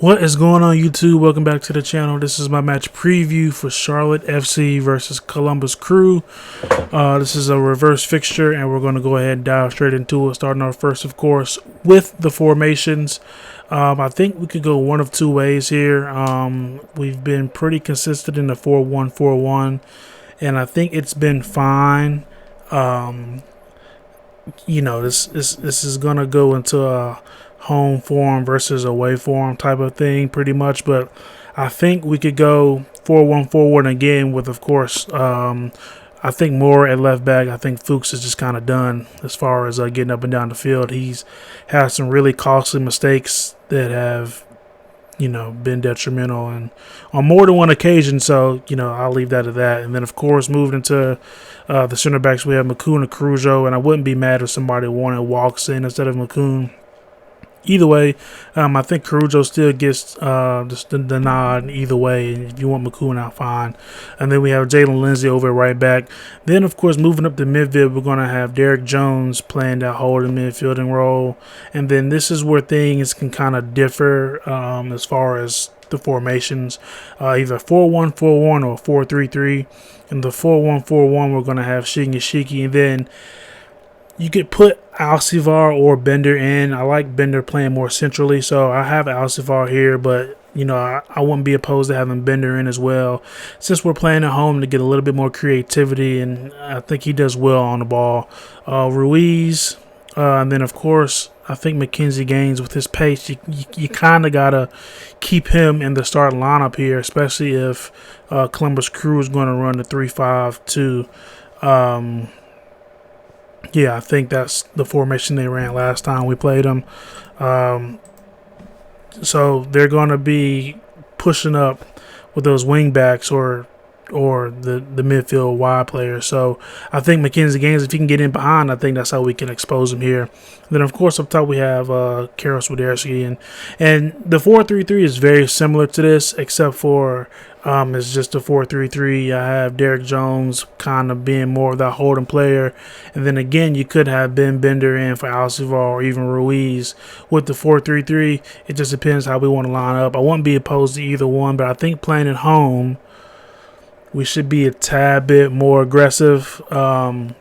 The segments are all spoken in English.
What is going on, YouTube? Welcome back to the channel. This is my match preview for Charlotte FC versus Columbus Crew. This is a reverse fixture, and we're going to go ahead and dive straight into it. Starting off first, of course, with the formations. I think we could go one of two ways here. We've been pretty consistent in the 4-1-4-1, and I think it's been fine. This is going to go into a home form versus away form type of thing pretty much, but I think we could go 4-1-4-1 again with, of course, I think Moore at left back. I think Fuchs is just kind of done as far as getting up and down the field. He's had some really costly mistakes that have been detrimental and on more than one occasion, so I'll leave that at that. And then, of course, moving into the center backs, we have McCoon and Caruso, and I wouldn't be mad if somebody wanted walks in instead of McCoon. Either way, I think Caruso still gets the nod either way. If you want McCoon out, fine. And then we have Jalen Lindsey over at right back. Then, of course, moving up to midfield, we're going to have Derek Jones playing that holding midfielding role. And then this is where things can kind of differ as far as the formations. Either 4-1-4-1 or 4-3-3. In the 4-1-4-1, we're going to have Shiki. And then you could put Alcivar or Bender in. I like Bender playing more centrally, so I have Alcivar here, but I wouldn't be opposed to having Bender in as well, since we're playing at home to get a little bit more creativity, and I think he does well on the ball. Ruiz, and then, of course, I think Mackenzie Gaines, with his pace, you kind of got to keep him in the starting lineup here, especially if Columbus Crew is going to run the 3-5-2. Yeah, I think that's the formation they ran last time we played them. So they're going to be pushing up with those wing backs or the midfield wide players. So I think Mackenzie Gaines, if he can get in behind, I think that's how we can expose him here. Then, of course, up top we have Karol Swiderski. And the 4-3-3 is very similar to this, except for it's just a 4-3-3. I have Derek Jones kind of being more of that holding player. And then, again, you could have Ben Bender in for Alcivar or even Ruiz. With the 4-3-3, it just depends how we want to line up. I wouldn't be opposed to either one, but I think playing at home, we should be a tad bit more aggressive, and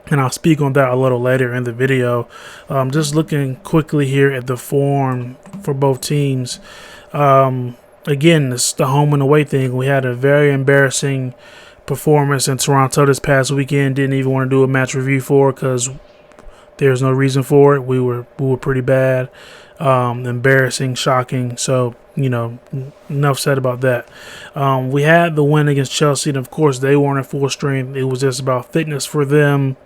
I'll speak on that a little later in the video. Just looking quickly here at the form for both teams. Again, it's the home and away thing. We had a very embarrassing performance in Toronto this past weekend. Didn't even want to do a match review for it because there's no reason for it. We were pretty bad, embarrassing, shocking. So enough said about that. We had the win against Chelsea, and of course they weren't at full strength. It was just about fitness for them.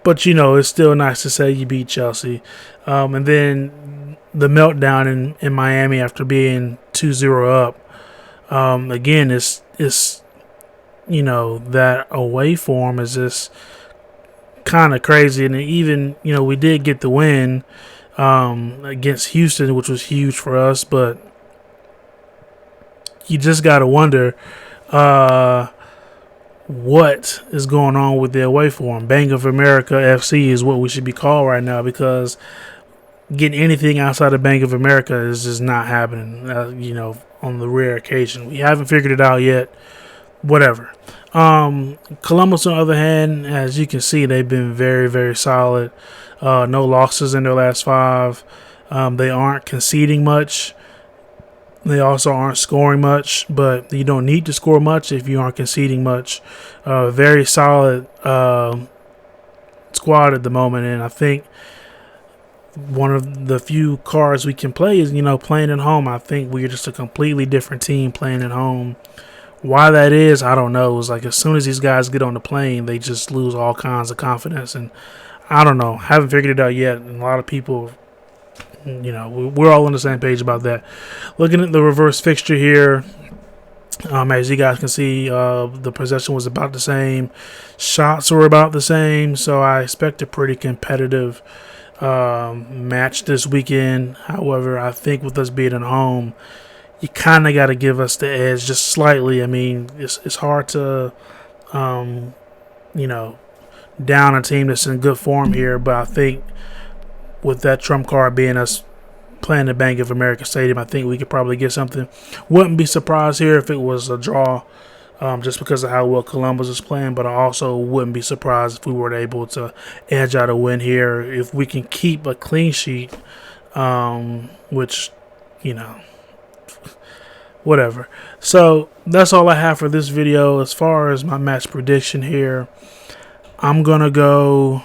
But it's still nice to say you beat Chelsea. And then the meltdown in Miami after being 2-0 up. Again, it's that away form is just kind of crazy. And even we did get the win against Houston, which was huge for us, but you just got to wonder what is going on with the away form. Bank of America FC is what we should be called right now, because getting anything outside of Bank of America is just not happening, on the rare occasion. We haven't figured it out yet. Whatever. Columbus, on the other hand, as you can see, they've been very, very solid. No losses in their last 5. They aren't conceding much. They also aren't scoring much, but you don't need to score much if you aren't conceding much. Very solid squad at the moment, and I think one of the few cards we can play is, playing at home. I think we're just a completely different team playing at home. Why that is, I don't know. It's like as soon as these guys get on the plane, they just lose all kinds of confidence, and I don't know. Haven't figured it out yet, and a lot of people, we're all on the same page about that. Looking at the reverse fixture here, as you guys can see, the possession was about the same. Shots were about the same, so I expect a pretty competitive match this weekend. However, I think with us being at home, you kind of got to give us the edge just slightly. I mean, it's hard to, down a team that's in good form here, but I think with that trump card being us playing at Bank of America Stadium. I think we could probably get something. Wouldn't be surprised here if it was a draw, just because of how well Columbus is playing. But I also wouldn't be surprised if we were able to edge out a win here. If we can keep a clean sheet, which, you know, whatever. So that's all I have for this video. As far as my match prediction here, I'm going to go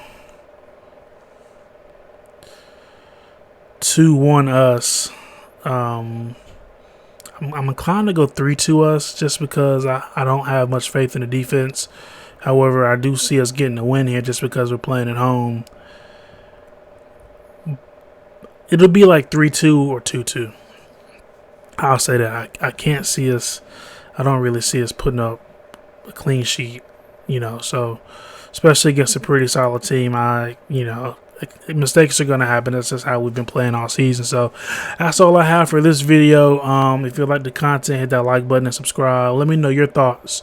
2-1 us. I'm inclined to go 3-2 us just because I don't have much faith in the defense. However, I do see us getting a win here just because we're playing at home. It'll be like 3-2 or 2-2. I'll say that. I can't see us. I don't really see us putting up a clean sheet, you know. So, especially against a pretty solid team, mistakes are going to happen. That's just how we've been playing all season. So, that's all I have for this video. If you like the content, hit that like button and subscribe. Let me know your thoughts.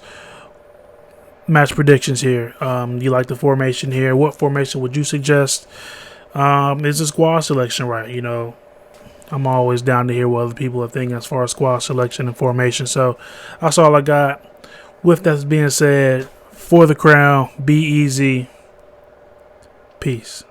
Match predictions here. You like the formation here? What formation would you suggest? Is the squad selection right? You know, I'm always down to hear what other people are thinking as far as squad selection and formation. So that's all I got. With that being said, for the crown, be easy. Peace.